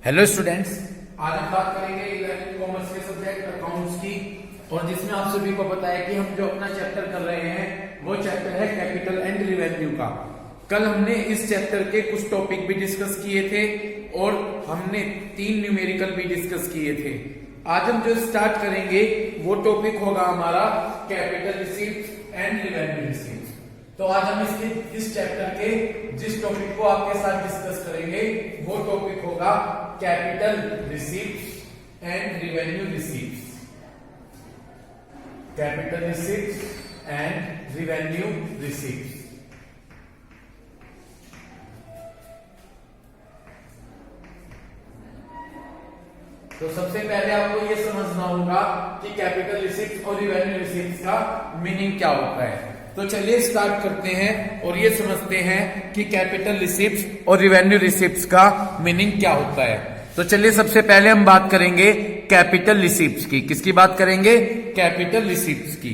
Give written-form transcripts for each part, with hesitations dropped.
Hello students, आज हम बात करेंगे 11th कॉमर्स के सब्जेक्ट अकाउंट्स की, और जिसमें आप सभी को पता है कि हम जो अपना चैप्टर कर रहे हैं वो चैप्टर है कैपिटल एंड रिवेन्यू का। कल हमने इस चैप्टर के कुछ टॉपिक भी डिस्कस किए थे और हमने 3 न्यूमेरिकल भी डिस्कस किए थे। आज हम जो स्टार्ट करेंगे वो टॉपिक होगा हमारा capital receipt and revenue receipt. तो आज हम इस चैप्टर के जिस टॉपिक को आपके साथ डिस्कस करेंगे वो टॉपिक होगा capital receipt and revenue receipt. Capital receipt and revenue receipt. तो सबसे पहले आपको ये समझना होगा कि कैपिटल रिसीप्ट और रिवेन्यू रिसीप्ट का मीनिंग क्या होता है। तो चलिए स्टार्ट करते हैं और ये समझते हैं कि कैपिटल रिसीप्ट्स और रिवेन्यू रिसीप्ट्स का मीनिंग क्या होता है। तो चलिए सबसे पहले हम बात करेंगे कैपिटल रिसीप्ट्स की। किसकी बात करेंगे? कैपिटल रिसीप्ट्स की।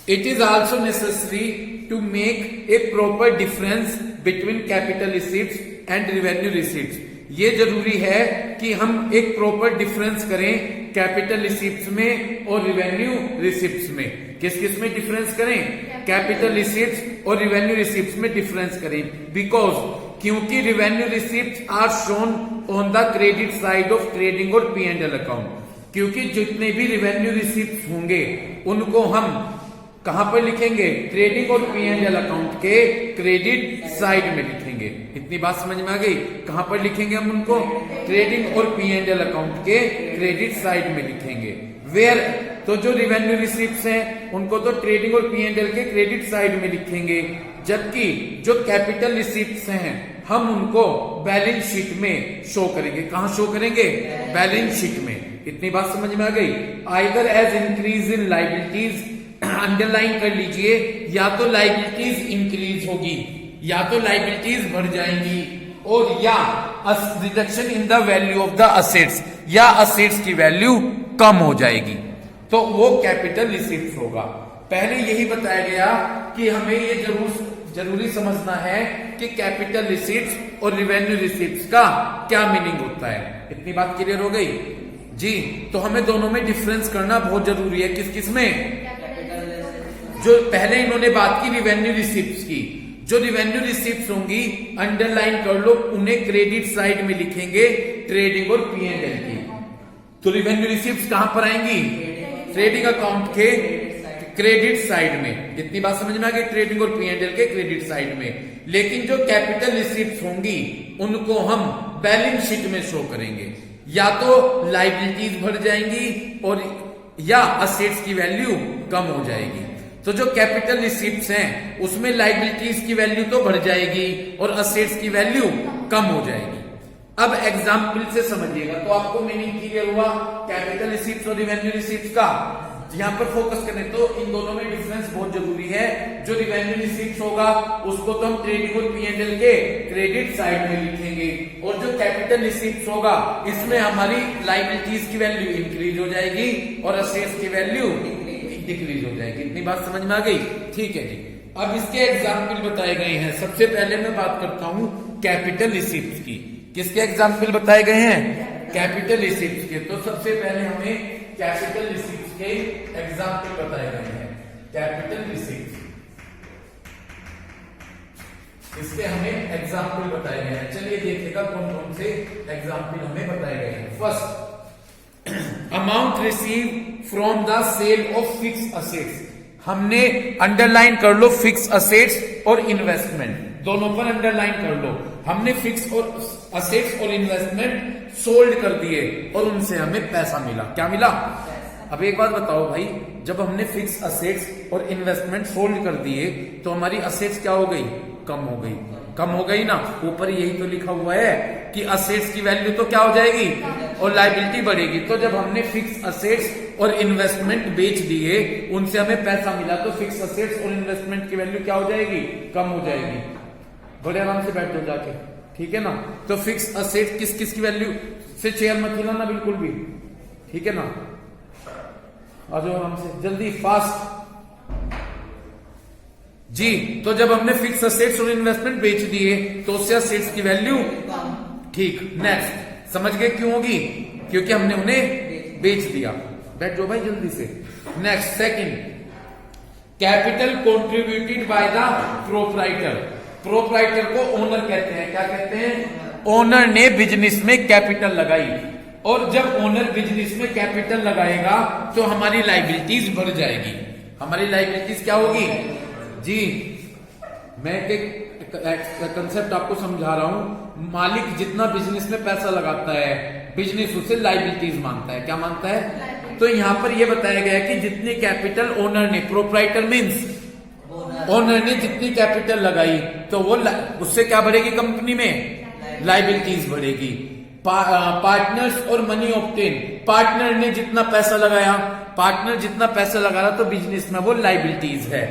It is also necessary to make a proper difference between capital receipts and revenue receipts. ये जरूरी है कि हम एक प्रॉपर डिफरेंस करें कैपिटल रिसीप्ट्स में और रिवेन्यू रिसीप्ट्स में। किस किस में डिफरेंस करें? कैपिटल रिसीप्ट्स और रिवेन्यू रिसीप्ट्स में डिफरेंस करें। बिकॉज क्योंकि revenue receipts are shown on the credit side of trading और P&L अकाउंट। क्योंकि जितने भी रिवेन्यू रिसीप्ट्स होंगे उनको हम कहां पर लिखेंगे? ट्रेडिंग और P&L अकाउंट के क्रेडिट साइड में लिखेंगे। इतनी बात समझ में आ गई? कहां पर लिखेंगे हम उनको? ट्रेडिंग और P&L अकाउंट के क्रेडिट साइड में लिखेंगे। वेयर तो जो रिवेन्यू रिसीप्ट्स हैं उनको तो ट्रेडिंग और P&L के क्रेडिट साइड में लिखेंगे, जबकि जो कैपिटल रिसीप्ट्स हैं हम उनको बैलेंस शीट में शो करेंगे। कहां शो करेंगे? बैलेंस शीट में। इतनी बात समझ में आ गई? Either as increase in liabilities, underline कर लीजिए, या तो लायबिलिटीज इंक्रीज होगी या तो लायबिलिटीज बढ़ जाएंगी, और या reduction in the value of the assets, या असेट्स की वैल्यू कम हो जाएगी, तो वो कैपिटल रिसीप्ट होगा। पहले यही बताया गया कि हमें ये जरूरी समझना है कि कैपिटल रिसीप्ट और रिवेन्यू रिसीप्ट का क्या मीनिंग होता है। इतनी बात क्लियर हो गई जी? तो हमें दोनों में डिफरेंस करना बहुत जरूरी है। किस किस में? जो पहले इन्होंने बात की रिवेन्यू रिसीप्ट्स की, जो रिवेन्यू रिसीप्ट्स होंगी अंडरलाइन कर लो, उन्हें क्रेडिट साइड में लिखेंगे ट्रेडिंग और P&L की। तो रिवेन्यू रिसीप्ट्स कहां पर आएंगी? ट्रेडिंग अकाउंट के क्रेडिट साइड में। इतनी बात समझ में आ गई? ट्रेडिंग और P&L के क्रेडिट साइड में। लेकिन जो कैपिटल रिसीप्ट्स होंगी उनको हम बैलेंस शीट में शो करेंगे। या तो लायबिलिटीज बढ़ जाएंगी और या असेट्स की वैल्यू कम हो जाएगी। तो जो कैपिटल रिसीप्ट्स हैं उसमें लायबिलिटीज की वैल्यू तो बढ़ जाएगी और असेट्स की वैल्यू कम हो जाएगी। अब एग्जाम्पल से समझिएगा तो आपको मीनिंग क्लियर हुआ कैपिटल रिसीप्ट्स और रिवेन्यू रिसीप्ट्स का। यहां पर फोकस करें तो इन दोनों में डिफरेंस बहुत जरूरी है। जो रिवेन्यू रिसीप्ट्स होगा उसको तो हम ट्रेडिंग और P&L के क्रेडिट साइड में लिखेंगे, और जो कैपिटल रिसीप्ट्स होगा इसमें हमारी लायबिलिटीज की वैल्यू इंक्रीज हो जाएगी और असेट्स की वैल्यू डिक्रीज हो जाएगी। इतनी बात समझ में आ गई? ठीक है जी। अब इसके एग्जाम्पल बताए गए हैं। सबसे पहले मैं बात करता हूं कैपिटल रिसीप्ट्स की। किसके एग्जाम्पल बताए गए हैं? कैपिटल रिसीप्ट्स के। तो सबसे पहले हमें कैपिटल रिसीप्ट्स के एग्जाम्पल बताए गए हैं। कैपिटल रिसीप्ट्स, इसके हमें एग्जाम्पल बताए गए हैं। चलिए देखिएगा कौन कौन से एग्जाम्पल हमें बताए गए हैं। First, amount receive from the sale of fix assets. हमने अंडरलाइन कर लो फिक्स असेट्स और इन्वेस्टमेंट, दोनों पर अंडरलाइन कर लो। हमने फिक्स और असेट्स और इन्वेस्टमेंट सोल्ड कर दिए और उनसे हमें पैसा मिला। क्या मिला? अब एक बात बताओ भाई, जब हमने फिक्स असेट्स और इन्वेस्टमेंट सोल्ड कर दिए तो हमारी असेट्स क्या हो गई? कम हो गई। कम हो गई ना? ऊपर यही तो लिखा हुआ है कि असेट्स की वैल्यू तो क्या हो जाएगी और लायबिलिटी बढ़ेगी। तो जब हमने फिक्स असेट्स और इन्वेस्टमेंट बेच दिए उनसे हमें पैसा मिला, तो फिक्स असेट्स और इन्वेस्टमेंट की वैल्यू क्या हो जाएगी? कम हो जाएगी। बड़े आराम से बैठ जाओ जाके, ठीक है ना? तो फिक्स असेट किस किस की वैल्यू से चेयर मत हिलाना बिल्कुल भी, ठीक है ना? आ जाओ आराम से, जल्दी फास्ट जी। तो जब हमने फिक्स असेट्स और इन्वेस्टमेंट बेच दिए तो उससे असेट्स की वैल्यू ठीक। नेक्स्ट, समझ गए क्यों होगी? क्योंकि हमने उन्हें बेच दिया। बैठ जाओ भाई जल्दी से। Next second, capital contributed by the proprietor. Proprietor को ओनर कहते हैं। क्या कहते हैं? ओनर ने बिजनेस में कैपिटल लगाई, और जब ओनर बिजनेस में कैपिटल लगाएगा तो हमारी लायबिलिटीज बढ़ जाएगी। हमारी लायबिलिटीज क्या होगी जी? मैं एक कंसेप्ट आपको समझा रहा हूं। मालिक जितना बिजनेस में पैसा लगाता है, बिजनेस उसे लायबिलिटीज मानता है। क्या मानता है? तो यहां पर यह बताया गया है कि जितनी कैपिटल ओनर ने, प्रोप्राइटर मींस ओनर ने जितनी कैपिटल लगाई तो वो उससे क्या बढ़ेगी? कंपनी में लायबिलिटीज बढ़ेगी। पार्टनर्स और मनी ऑब्टेन, पार्टनर ने जितना पैसा लगाया, पार्टनर जितना पैसा लगा रहा तो बिजनेस में वो लायबिलिटीज है।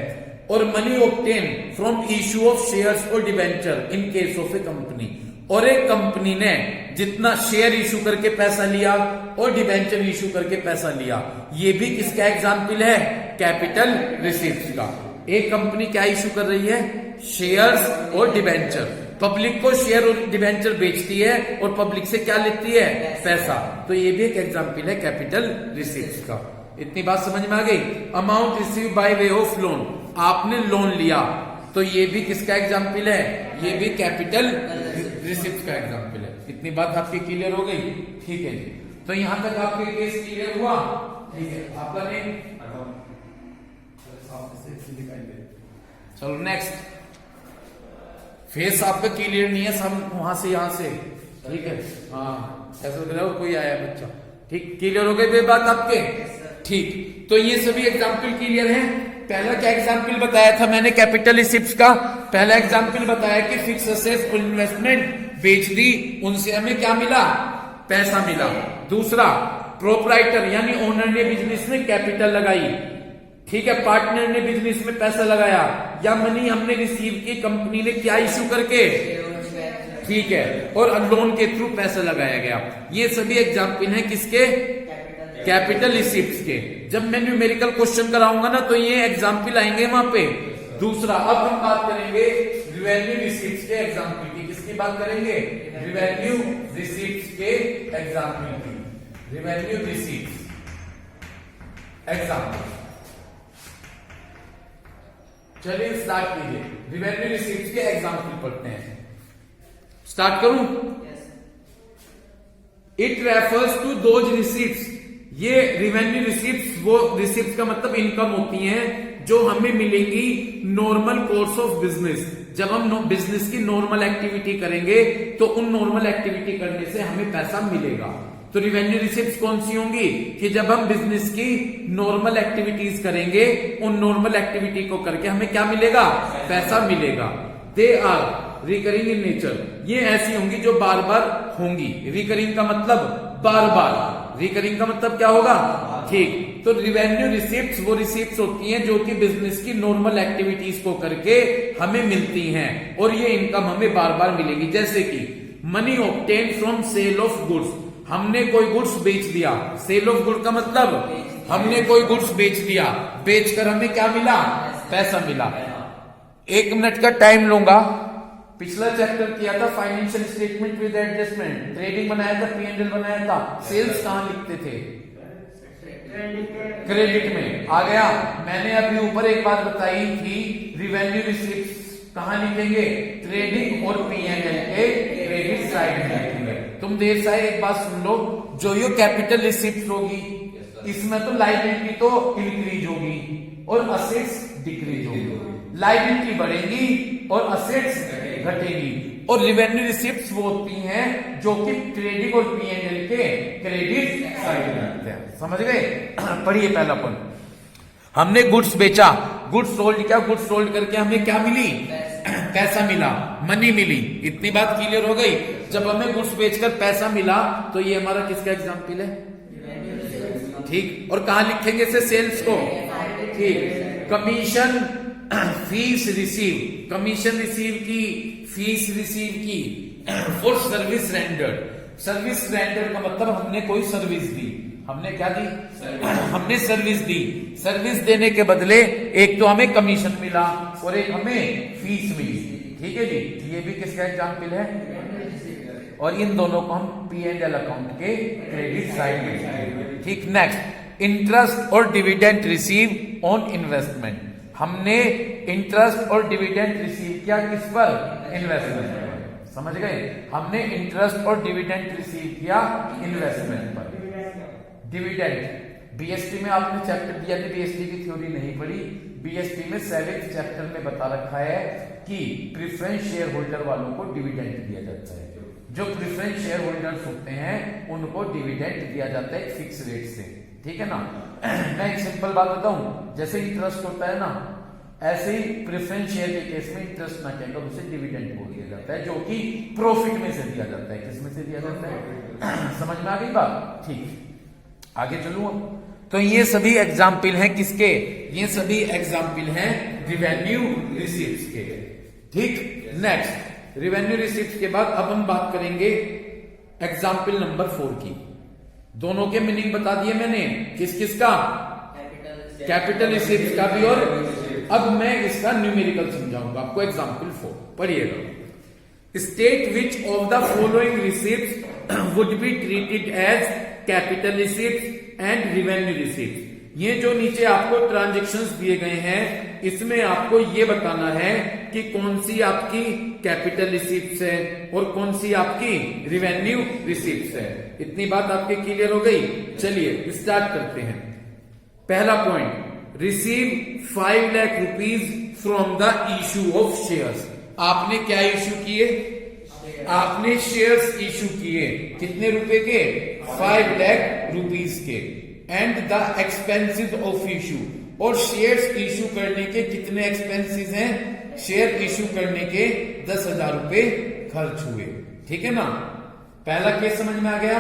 और money obtain from issue of shares और debenture in case of a company, और एक कंपनी ने जितना शेयर इशू करके पैसा लिया और डिबेंचर इशू करके पैसा लिया, ये भी किसका एग्जाम्पल है? कैपिटल रिसीप्ट का। एक कंपनी क्या इशू कर रही है? शेयर्स और डिबेंचर। पब्लिक को शेयर और डिबेंचर बेचती है और पब्लिक से क्या लेती है? पैसा। तो ये भी एक एग्जाम्पल है कैपिटल रिसीप्ट का। इतनी बात समझ में आ गई? Amount receive by way of loan, आपने लोन लिया तो ये भी किसका एग्जाम्पल है? ये भी कैपिटल रिसीप्ट का एग्जाम्पल है। इतनी बात आपकी क्लियर हो गई? ठीक है जी। तो यहां तक आपके केस क्लियर हुआ? ठीक है। आपका नेम? चलो नेक्स्ट। फेस आपका क्लियर नहीं है, सब वहां से यहां से। ठीक है, हाँ ऐसा लग रहा हो कोई आया बच्चा। ठीक, क्लियर हो गई बात आपके? ठीक, तो ये सभी एग्जाम्पल क्लियर हैं। पहला क्या एग्जाम्पल बताया था मैंने कैपिटल रिसिप्ट्स का? पहला एग्जाम्पल बताया कि फिक्स असेट्स और इन्वेस्टमेंट बेच दी, उनसे हमें क्या मिला? पैसा मिला। दूसरा, प्रोप्राइटर यानी ओनर ने बिजनेस में कैपिटल लगाई, ठीक है, पार्टनर ने बिजनेस में पैसा लगाया, या मनी हमने रिसीव की कंपनी ने क्या इश्यू करके, ठीक है, और लोन के थ्रू पैसा लगाया गया। ये सभी एग्जाम्पल हैं किसके? कैपिटल रिसिप्ट्स के। जब मैं न्यूमेरिकल क्वेश्चन कराऊंगा ना तो ये एग्जाम्पल आएंगे वहां पे। दूसरा, अब हम बात करेंगे रिवेन्यू रिसीप्ट्स के एग्जाम्पल की। किसकी बात करेंगे? रिवेन्यू रिसीप्ट्स के एग्जाम्पल की। Revenue receipts example. चलिए स्टार्ट कीजिए। रिवेन्यू रिसीप्ट्स के एग्जाम्पल पढ़ते हैं। स्टार्ट करूं? It refers to those receipts, ये रिवेन्यू रिसीप्ट्स वो रिसीप्ट्स का मतलब इनकम होती हैं जो हमें मिलेंगी नॉर्मल कोर्स ऑफ बिजनेस। जब हम बिजनेस की नॉर्मल एक्टिविटी करेंगे तो उन नॉर्मल एक्टिविटी करने से हमें पैसा मिलेगा। तो रिवेन्यू रिसीप्ट्स कौन सी होंगी? कि जब हम बिजनेस की नॉर्मल एक्टिविटीज करेंगे, उन नॉर्मल एक्टिविटी को करके हमें क्या मिलेगा? पैसा मिलेगा। They are recurring in nature, ये ऐसी होंगी जो बार बार होंगी। रिकरिंग का मतलब बार बार, रिकरिंग का मतलब क्या होगा? ठीक, तो रिवेन्यू रिसीप्ट्स वो रिसीप्ट्स होती हैं जो कि बिजनेस की नॉर्मल एक्टिविटीज को करके हमें मिलती हैं और ये इनकम हमें बार बार मिलेगी। जैसे कि money obtain from sale of goods, हमने कोई गुड्स बेच दिया। सेल ऑफ गुड का मतलब हमने कोई गुड्स बेच दिया, बेचकर हमें क्या मिला? पैसा मिला। 1 मिनट का टाइम लूंगा। पिछला चैप्टर किया था financial statement with adjustment, trading बनाया था, P&L बनाया था, सेल्स कहां लिखते थे? क्रेडिट में। आ गया। मैंने अभी ऊपर एक बात बताई थी, रिवेन्यू रिसीप्ट्स कहां लिखेंगे? ट्रेडिंग और P&L के क्रेडिट साइड में लिखेंगे। तुम देर से एक बात सुन लो, जो ये कैपिटल रिसीप्ट होगी इसमें तो लायबिलिटी तो इंक्रीज होगी और असेट्स डिक्रीज होगी। लायबिलिटी बढ़ेगी और असेट्स घटेगी। और रिवेन्यू रिसीप्ट्स वो होती हैं जो कि ट्रेडिंग और P&L के क्रेडिट साइड में रखते हैं। समझ गए? पढ़िए पहला पॉइंट। हमने गुड्स बेचा, गुड्स सोल्ड किया, गुड्स सोल्ड करके हमें क्या मिली? पैसा मिला, मनी मिली। इतनी बात क्लियर हो गई? जब हमें गुड्स बेचकर पैसा मिला तो ये हमारा किसका एग्जाम्पल है? ठीक, और कहां लिखेंगे इसे? सेल्स को। ठीक, commission fees receive, commission receive की, फीस रिसीव की for service rendered. Service render का मतलब हमने कोई सर्विस दी। हमने क्या दी? हमने सर्विस दी। सर्विस देने के बदले एक तो हमें कमीशन मिला और एक हमें फीस मिली। ठीक है जी, ये भी किसका एग्जाम्पल है? और इन दोनों को हम P&L अकाउंट के क्रेडिट साइड में। ठीक, नेक्स्ट, इंटरेस्ट और डिविडेंड रिसीव ऑन इन्वेस्टमेंट। हमने इंटरेस्ट और डिविडेंड रिसीव किया किस पर? इन्वेस्टमेंट पर। समझ गए? हमने इंटरेस्ट और डिविडेंड रिसीव किया इन्वेस्टमेंट पर। डिविडेंड बीएसटी में आपने चैप्टर दिया थी, बीएसटी की थ्योरी नहीं पढ़ी। बीएसटी में 7th चैप्टर में बता रखा है कि प्रेफरेंस शेयर होल्डर वालों को डिविडेंड दिया जाता है। जो प्रेफरेंस शेयर होल्डर्स होते हैं उनको डिविडेंड दिया जाता है फिक्स रेट से। ठीक है ना? मैं एक सिंपल बात बताऊं, जैसे इंटरेस्ट होता है ना, ऐसे ही प्रेफरेंस शेयर के केस में इंटरेस्ट ना कहकर उसे डिविडेंड बोल दिया जाता है, जो कि प्रॉफिट में से दिया जाता है। किस में से दिया जाता है? समझ में आ गई बात? ठीक, आगे चलूं। तो ये सभी एग्जाम्पल हैं किसके? ये सभी एग्जाम्पल हैं रिवेन्यू रिसीप्ट्स के। ठीक, नेक्स्ट, रिवेन्यू रिसीप्ट्स के बाद अब हम बात करेंगे एग्जाम्पल नंबर 4 की। दोनों के मीनिंग बता दिए मैंने, किस किस का? कैपिटल रिसीप्ट्स का भी, और अब मैं इसका न्यूमेरिकल समझाऊंगा आपको। एग्जाम्पल 4 पढ़िएगा। State which of the following receipts would be treated as capital receipts and revenue receipts. ये जो नीचे आपको ट्रांजेक्शन्स दिए गए हैं, इसमें आपको ये बताना है कि कौन सी आपकी कैपिटल रिसीप्ट्स है और कौन सी आपकी रिवेन्यू रिसीप्ट्स है। इतनी बात आपके क्लियर हो गई? चलिए स्टार्ट करते हैं। पहला point, receive 5 lakh rupees from the issue of shares. आपने क्या इशू किए? आपने शेयर्स इशू किए। कितने रुपए के? 5 लाख रुपीज के। And the expenses of issue, और शेयर्स इशू करने के कितने एक्सपेंसेस हैं? शेयर इशू करने के 10,000 रुपए खर्च हुए। ठीक है ना? पहला केस समझ में आ गया।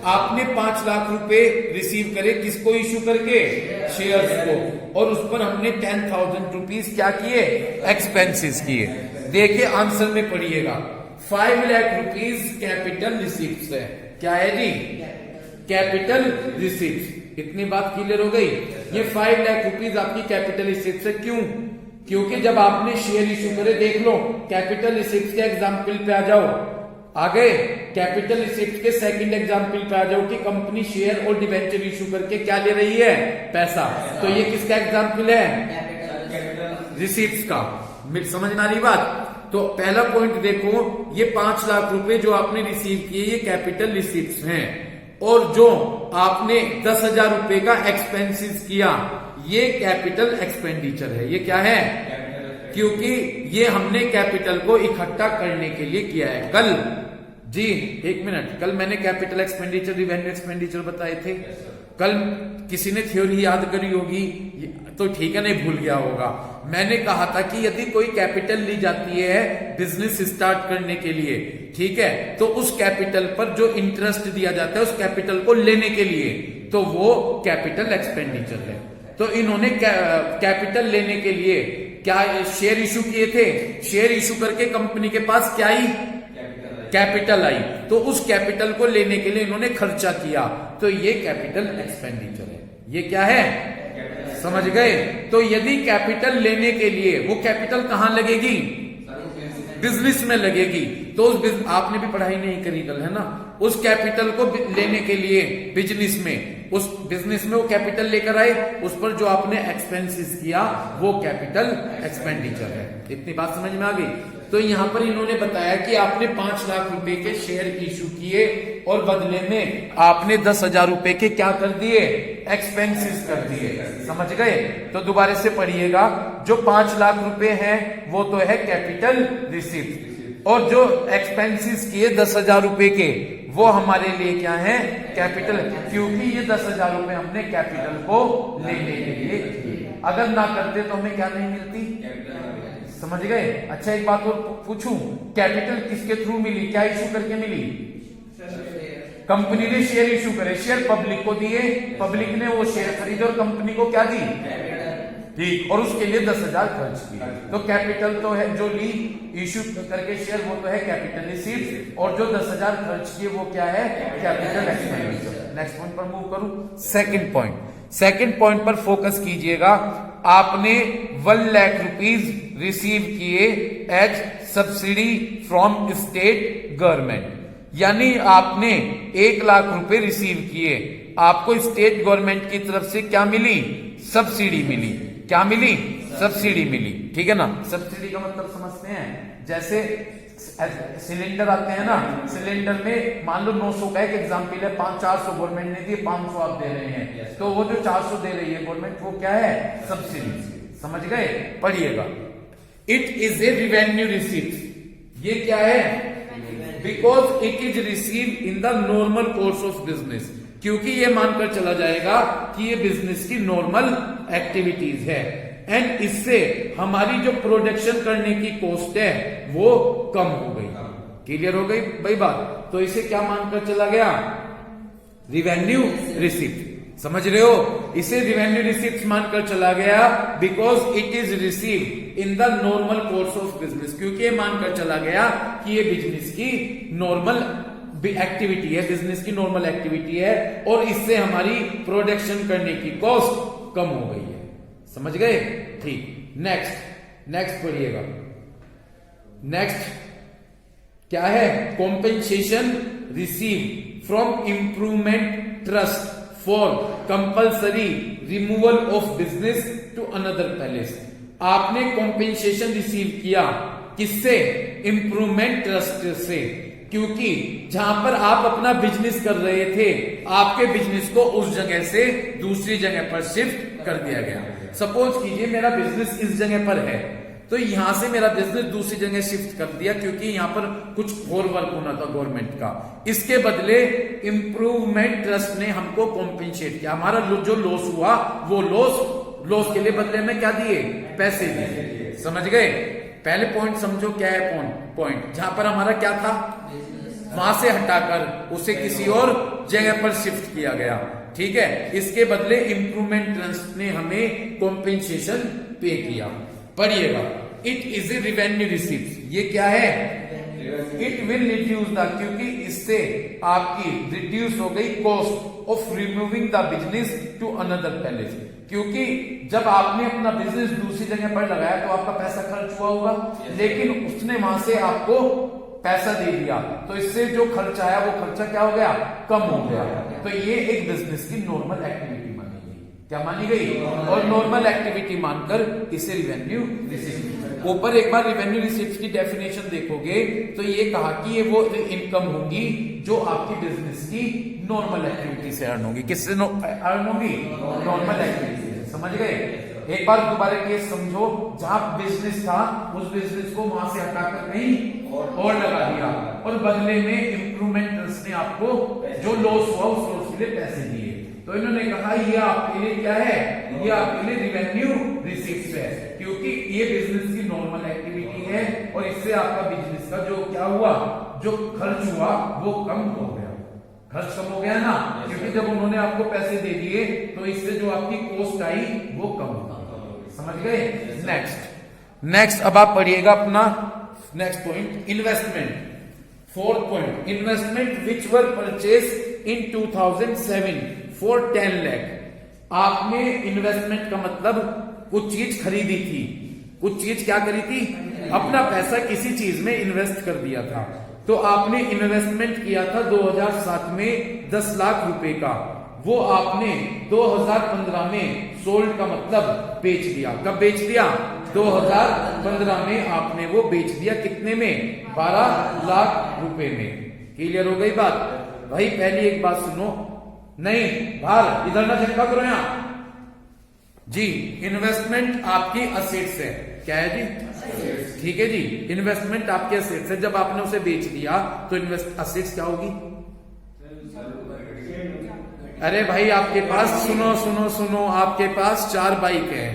आपने 5 लाख रुपए रिसीव करे, किसको इशू करके? शेयर्स को, और उस पर हमने 10,000 रुपीज क्या किए? एक्सपेंसेस किए। देखिए आंसर में पढ़िएगा, 5 लाख रुपीज कैपिटल रिसीप्ट्स है। क्या है जी? Capital receipts. इतनी बात क्लियर हो गई? ये 5 लाख रुपीज आपकी कैपिटल रिसीप्ट्स है। क्यों? क्योंकि जब आपने शेयर इशू करे, देख लो कैपिटल रिसीप्ट्स के एग्जाम्पल पे आ जाओ। आ गए? कैपिटल रिसीप्ट के सेकंड एग्जाम्पल पे आ जाओ कि कंपनी शेयर और डिवेंचर इशू करके क्या ले रही है? पैसा। तो ये किसका एग्जाम्पल है? रिसीप्ट्स का। समझ में आ रही बात? तो पहला पॉइंट देखो, ये 5 लाख रुपए जो आपने रिसीव किए ये कैपिटल रिसीप्ट्स हैं, और जो आपने 10,000 रुपए का एक्सपेंसेस किया ये कैपिटल एक्सपेंडिचर है। ये क्या है? क्योंकि ये हमने कैपिटल को इकट्ठा करने के लिए किया है। कल जी, एक मिनट, कल मैंने कैपिटल एक्सपेंडिचर, रिवेन्यू एक्सपेंडिचर बताए थे। कल किसी ने थ्योरी याद करी होगी तो ठीक है, नहीं भूल गया होगा। मैंने कहा था कि यदि कोई कैपिटल ली जाती है बिजनेस स्टार्ट करने के लिए, ठीक है, तो उस कैपिटल पर जो इंटरेस्ट दिया जाता है उस कैपिटल को लेने के लिए, तो वो कैपिटल एक्सपेंडिचर है। तो इन्होंने कैपिटल लेने के लिए क्या शेयर इशू किए थे? शेयर इशू करके कंपनी के पास क्या आई? Capital I. तो उस कैपिटल को लेने के लिए इन्होंने खर्चा किया, तो ये कैपिटल एक्सपेंडिचर है। ये क्या है? समझ गए? तो यदि कैपिटल लेने के लिए, वो कैपिटल कहां लगेगी? बिजनेस में लगेगी। तो उस आपने भी पढ़ाई नहीं करी कल, है ना? उस कैपिटल को लेने के लिए बिजनेस में, उस बिजनेस में वो कैपिटल लेकर आए, उस पर जो आपने एक्सपेंसेस किया वो कैपिटल एक्सपेंडिचर है। इतनी बात समझ में आ गई? तो यहां पर इन्होंने बताया कि आपने 5 लाख रुपए के शेयर इशू किए और बदले में आपने 10,000 रुपए के क्या कर दिए? एक्सपेंसेस कर दिए। समझ गए? तो दोबारा से पढ़िएगा, जो 5 लाख रुपए हैं वो तो है कैपिटल रिसीप्ट, और जो एक्सपेंसेस किए 10,000 रुपए के वो हमारे लिए क्या है? कैपिटल। क्योंकि ये 10,000 रुपए हमने कैपिटल को लेने के लिए किए। अगर ना करते तो हमें क्या नहीं मिलती? समझ गए? अच्छा एक बात और पूछूं, कैपिटल किसके थ्रू मिली? क्या इशू करके मिली? कंपनी ने शेयर इशू करे, शेयर पब्लिक को दिए, पब्लिक ने वो शेयर खरीदे और कंपनी को क्या दी? ठीक, और उसके लिए 10,000 खर्च किए। तो कैपिटल तो है जो ली इशू करके शेयर, वो तो है कैपिटल रिसीप्ट, और जो 10,000 खर्च किए वो क्या है? Capital expenditure. नेक्स्ट पॉइंट पर मूव करूं। सेकंड पॉइंट, सेकंड पॉइंट पर फोकस कीजिएगा। आपने 1 लाख रुपीज रिसीव किए as subsidy from state government. यानी आपने 1 लाख रुपए रिसीव किए, आपको स्टेट गवर्नमेंट की तरफ से क्या मिली? सब्सिडी मिली। क्या मिली? सब्सिडी मिली। ठीक है ना? सब्सिडी का मतलब समझते हैं, जैसे सिलेंडर आते हैं ना, सिलेंडर में मान लो 900 का एक एग्जाम्पल है, 400 गवर्नमेंट ने दिए, 500 आप दे रहे हैं, तो वो जो 400 दे रही है गवर्नमेंट, वो क्या है? सब्सिडी। समझ गए? पढ़िएगा। It is a revenue receipt. ये क्या है? Because it is receive in the normal course of business, क्योंकि ये मानकर चला जाएगा कि ये बिजनेस की नॉर्मल एक्टिविटीज है, एंड इससे हमारी जो प्रोडक्शन करने की कॉस्ट है वो कम हो गई। क्लियर हो गई भाई बात? तो इसे क्या मानकर चला गया? Revenue receipt. समझ रहे हो? इसे रिवेन्यू रिसिप्ट मानकर चला गया because it is receive in the normal course of business, क्योंकि ये मानकर चला गया कि ये बिजनेस की नॉर्मल एक्टिविटी है, बिजनेस की नॉर्मल एक्टिविटी है, और इससे हमारी प्रोडक्शन करने की कॉस्ट कम हो गई है। समझ गए? ठीक। नेक्स्ट पढ़िएगा। नेक्स्ट क्या है? Compensation receive from improvement trust for compulsory removal of business to another place. आपने कॉम्पेंसेशन रिसीव किया किससे? इंप्रूवमेंट ट्रस्ट से, क्योंकि जहां पर आप अपना बिजनेस कर रहे थे, आपके बिजनेस को उस जगह से दूसरी जगह पर शिफ्ट कर दिया गया। सपोज कीजिए मेरा बिजनेस इस जगह पर है, तो यहां से मेरा बिजनेस दूसरी जगह शिफ्ट कर दिया, क्योंकि यहां पर कुछ और वर्क होना था गवर्नमेंट का। इसके बदले इंप्रूवमेंट ट्रस्ट ने हमको कॉम्पेंसेट किया, हमारा जो लॉस हुआ वो लॉस के लिए बदले में क्या दिए? पैसे दिए। समझ गए? पहले पॉइंट समझो क्या है पॉइंट, जहां पर हमारा क्या था, वहां से हटाकर उसे किसी और जगह पर शिफ्ट किया गया। ठीक है? इसके बदले इंप्रूवमेंट ट्रस्ट ने हमें कॉम्पेंसेशन पे किया। पढ़िएगा। It is a revenue receipt. ये क्या है? इट विल रिड्यूस द, क्योंकि इससे आपकी रिड्यूस हो गई cost of removing the business to another place, क्योंकि जब आपने अपना बिजनेस दूसरी जगह पर लगाया तो आपका पैसा खर्च हुआ होगा, लेकिन उसने वहां से आपको पैसा दे दिया, तो इससे जो खर्च आया वो खर्चा क्या हो गया? कम हो गया। तो ये एक बिजनेस की नॉर्मल एक्टिविटी मानी गई। क्या मानी गई? और नॉर्मल एक्टिविटी मानकर इसे रिवेन्यू रिसीप्ट। ऊपर एक बार रिवेन्यू रिसीप्ट की डेफिनेशन देखोगे तो ये कहा कि ये वो इनकम होगी जो आपकी बिजनेस की नॉर्मल एक्टिविटी से अर्न होगी। किससे अर्न होगी? नॉर्मल एक्टिविटी से। समझ गए? एक बार दोबारा केस समझो, जहां बिजनेस था उस बिजनेस को वहां से हटाकर कहीं और लगा दिया, और बदले में इंप्रूवमेंट ट्रस्ट ने आपको जो लॉस हुआ उस लॉस के लिए पैसे दिए। तो इन्होंने कहा ये आपके लिए क्या है? ये आपके लिए रिवेन्यू रिसीप्ट है, क्योंकि ये बिजनेस की नॉर्मल एक्टिविटी है और इससे आपका बिजनेस का जो क्या हुआ, जो खर्च हुआ वो कम हो गया। खर्च कम हो गया ना, क्योंकि जब उन्होंने आपको पैसे दे दिए तो इससे जो आपकी कॉस्ट आई वो कम हो। समझ गए? नेक्स्ट अब आप पढ़िएगा अपना next point, investment. Fourth point, investment which were purchase in 2007 for 10 lakh. आपने इन्वेस्टमेंट का मतलब कुछ चीज खरीदी थी, कुछ चीज क्या करी थी? अपना पैसा किसी चीज में इन्वेस्ट कर दिया था। तो आपने इन्वेस्टमेंट किया था 2007 में 10 लाख रुपए का, वो आपने 2015 में सोल्ड का मतलब बेच दिया। कब बेच दिया? 2015 में आपने वो बेच दिया। कितने में? 12 लाख रुपए में। क्लियर हो गई बात? भाई पहली एक बात सुनो, नहीं बाहर इधर ना झटका करो यहां जी। इन्वेस्टमेंट आपकी असेट्स है। क्या है जी? ठीक है जी, इन्वेस्टमेंट आपके असेट्स है। जब आपने उसे बेच दिया तो असेट्स क्या होगी? अरे भाई आपके पास सुनो, आपके पास 4 बाइक है,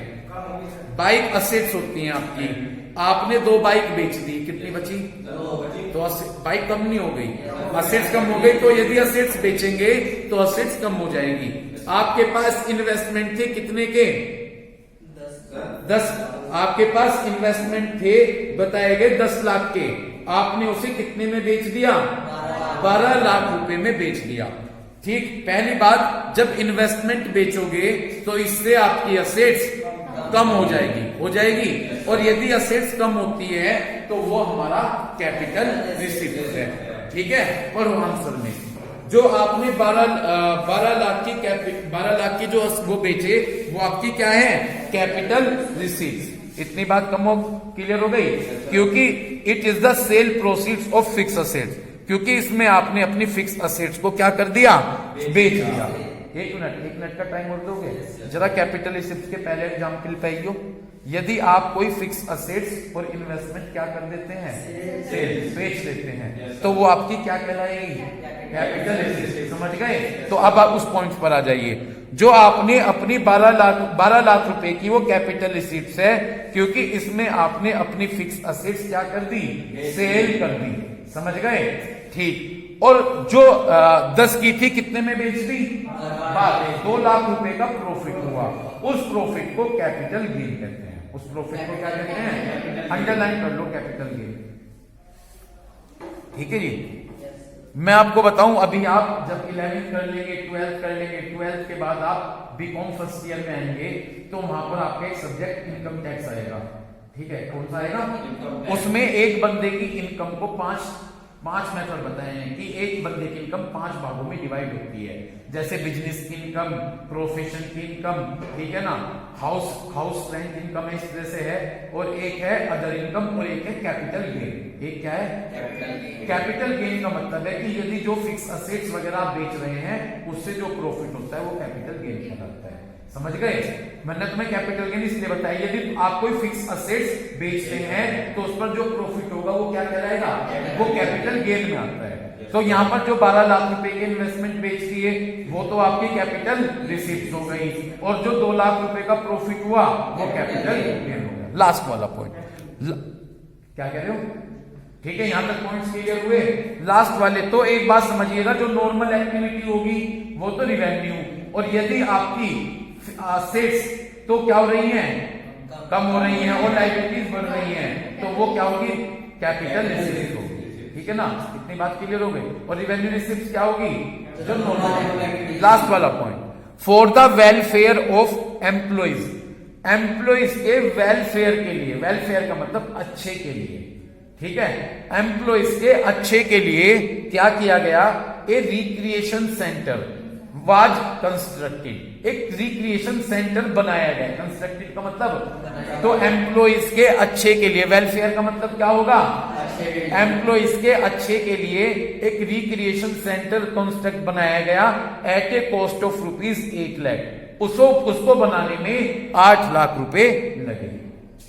बाइक असेट्स होती हैं आपकी। आपने 2 बाइक बेच दी, कितनी बची? तो बाइक कम नहीं हो गई, असेट्स कम हो गई। तो यदि असेट्स बेचेंगे तो असेट्स कम हो जाएगी। आपके पास इन्वेस्टमेंट थे कितने के? 10। आपके पास इन्वेस्टमेंट थे बताए गए 10 लाख के, आपने उसे कितने में बेच दिया? 12 लाख रुपए में बेच दिया। ठीक, पहली बात, जब इन्वेस्टमेंट बेचोगे तो इससे आपकी असेट्स कम हो जाएगी, और यदि असेट्स कम होती है तो वो हमारा कैपिटल रिसीप्ट है। ठीक है। पढ़ो आंसर में, जो आपने 12 लाख की जो वो बेचे वो आपकी क्या है, कैपिटल रिसीट्स। इतनी बात कम हो क्लियर हो गई, क्योंकि it is the sale proceeds of fix assets, क्योंकि इसमें आपने अपनी फिक्स असेट्स को क्या कर दिया, बेच दिया। एक मिनट का टाइम और दोगे जरा, कैपिटल रिसीट्स के पहले एग्जाम्पल पे आइयो। यदि आप कोई फिक्स असेट्स और इन्वेस्टमेंट क्या कर देते हैं, सेल, बेच देते हैं, तो वो आपकी क्या कहलाएगी, कैपिटल रिसीट्स। समझ गए। तो अब आप उस पॉइंट पर आ जाइए, जो आपने अपनी 12 लाख रुपए की वो कैपिटल रिसीट्स है, क्योंकि इसमें आपने अपनी फिक्स असेट्स क्या कर दी, सेल कर दी। समझ गए, ठीक। और जो 10 की थी कितने में बेच दी, 2 लाख रुपए का प्रॉफिट हुआ, उस प्रॉफिट को कैपिटल गेन कहते हैं। उस प्रॉफिट को क्या कहते हैं, अंडरलाइन कर लो, कैपिटल गेन। ठीक है जी। मैं आपको बताऊं, अभी आप जब 11th कर लेंगे, 12th कर लेंगे, 12th के बाद आप बीकॉम फर्स्ट ईयर में आएंगे, तो वहां पर आपका एक सब्जेक्ट इनकम टैक्स आएगा। ठीक है, कौन सा आएगा, उसमें एक बंदे की इनकम को पांच मेथड बताए हैं कि एक बंदे की इनकम 5 भागों में डिवाइड होती है, जैसे बिजनेस की इनकम, प्रोफेशन की इनकम, ठीक है ना, हाउस रेंट इनकम इस तरह से है, और एक है अदर इनकम, और एक है कैपिटल गेन। एक क्या है, कैपिटल गेन का मतलब है कि यदि जो फिक्स असेट्स वगैरह आप बेच रहे हैं उससे जो प्रॉफिट होता है वो कैपिटल गेन कहलाता है। समझ गए। मैंने तुम्हें कैपिटल गेन इसलिए बताया, यदि आप कोई फिक्स असेट्स बेचते हैं तो उस पर जो प्रॉफिट होगा वो क्या कहलाएगा, वो कैपिटल गेन में आता है। तो यहाँ पर जो 12 लाख रुपए के इन्वेस्टमेंट बेच दिए वो तो आपकी कैपिटल रिसीट्स हो गई, और जो 2 लाख रुपए का प्रॉफिट हुआ वो कैपिटल गेन हो गया। लास्ट वाला पॉइंट क्या कह रहे हो, ठीक है, यहां तक पॉइंट्स क्लियर हुए। लास्ट वाले तो एक बात समझिएगा, जो नॉर्मल एक्टिविटी होगी वो तो रिवेन्यू, और यदि आपकी असेट्स तो क्या हो रही हैं, कम हो रही हैं, और लायबिलिटीज बढ़ रही हैं, तो वो क्या होगी, कैपिटल रिसीट्स होगी। ठीक है ना, इतनी बात क्लियर हो गई। और रिवेन्यू रिसीट्स क्या होगी, जो नॉर्मल। लास्ट वाला point, for the welfare of employees, employees के वेलफेयर के लिए, वेलफेयर का मतलब अच्छे के लिए, ठीक है, एम्प्लॉइज के अच्छे के लिए क्या किया गया, ए रिक्रिएशन सेंटर वाज कंस्ट्रक्टेड, एक रिक्रिएशन सेंटर बनाया गया। कंस्ट्रक्टेड का मतलब, तो एम्प्लॉइज के अच्छे के लिए, वेलफेयर का मतलब क्या होगा, एम्प्लॉइज के अच्छे के लिए एक रिक्रिएशन सेंटर कंस्ट्रक्ट बनाया गया at a cost of ₹8 lakh. उसको बनाने में 8 लाख रुपए लगे।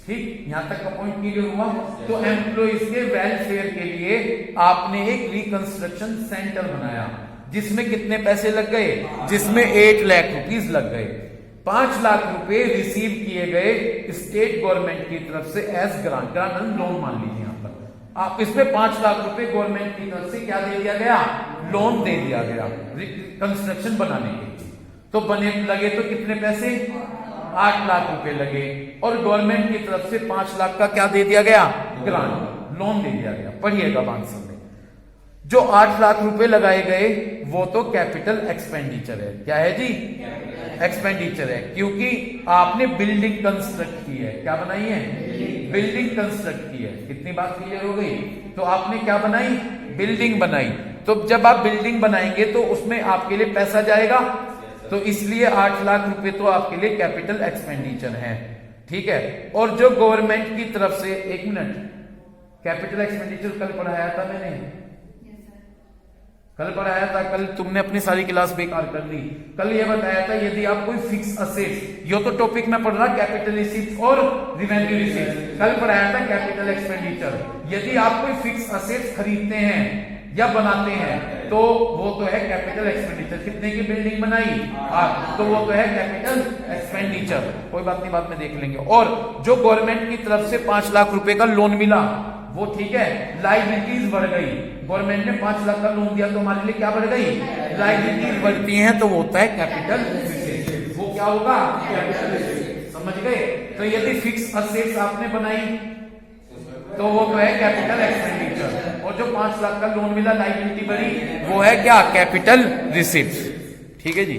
ठीक, यहां तक का पॉइंट क्लियर हुआ। तो एम्प्लॉइज के वेलफेयर के लिए आपने एक रिकंस्ट्रक्शन सेंटर बनाया, जिसमें कितने पैसे लग गए, जिसमें 8 लाख रुपीस लग गए। 5 लाख रुपए रिसीव किए गए स्टेट गवर्नमेंट की तरफ से एज ग्रांट, लोन मान लीजिए यहां पर आप, इसमें 5 लाख रुपए गवर्नमेंट की तरफ से क्या दे दिया गया, लोन दे दिया गया कंस्ट्रक्शन बनाने के लिए। तो बने लगे तो कितने पैसे, 8 लाख रुपए लगे, और गवर्नमेंट की तरफ से 5 लाख का क्या दे दिया गया, ग्रांट, लोन दे दिया गया। पढ़िएगा आंसर में, जो 8 लाख रुपए लगाए गए वो तो कैपिटल एक्सपेंडिचर है। क्या है जी, एक्सपेंडिचर है, क्योंकि आपने बिल्डिंग कंस्ट्रक्ट की है। क्या बनाई है, बिल्डिंग कंस्ट्रक्ट की है। कितनी बात क्लियर हो गई। तो आपने क्या बनाई, बिल्डिंग बनाई। तो जब आप बिल्डिंग बनाएंगे तो उसमें आपके लिए पैसा जाएगा, तो इसलिए 8 लाख रुपए तो आपके लिए कैपिटल एक्सपेंडिचर है। ठीक है, और जो गवर्नमेंट की तरफ से, एक मिनट, कैपिटल एक्सपेंडिचर कल पढ़ाया था मैंने, कल पढ़ाया था, कल तुमने अपनी सारी क्लास बेकार कर दी। कल ये बताया था यदि आप कोई फिक्स असेट्स, यो तो टॉपिक में पढ़ रहा कैपिटल रिसीट्स और रिवेन्यू रिसीट्स, कल पढ़ाया था कैपिटल एक्सपेंडिचर। यदि आप कोई फिक्स असेट्स खरीदते हैं या बनाते हैं तो वो तो है कैपिटल एक्सपेंडिचर। कितने की बिल्डिंग बनाई, 8, तो वो तो है कैपिटल एक्सपेंडिचर। कोई बात नहीं, बाद में देख लेंगे। और जो गवर्नमेंट की तरफ से 5 लाख रुपए का लोन मिला वो ठीक है, लायबिलिटीज बढ़ गई। गवर्नमेंट ने 5 लाख का लोन दिया तो हमारे लिए क्या बढ़ गई, लायबिलिटीज बढ़ती हैं, तो वो होता है कैपिटल रिसीट्स। वो क्या होगा, कैपिटल रिसीट्स। समझ गए। तो यदि फिक्स असेट्स आपने बनाई तो वो तो है कैपिटल एक्सपेंडिचर, और जो 5 लाख का लोन मिला, लायबिलिटी बढ़ी, वो है क्या, कैपिटल रिसीट्स। ठीक है जी,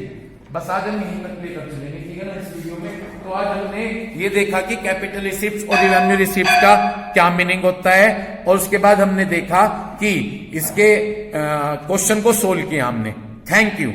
बस आज हम यहीं तक लेकर चलेंगे। ठीक है। देखिएगा ना इस वीडियो में। तो आज हमने ये देखा कि कैपिटल रिसिप्ट और रेवेन्यू रिसिप्ट का क्या मीनिंग होता है, और उसके बाद हमने देखा कि इसके क्वेश्चन को सोल्व किया हमने। Thank you.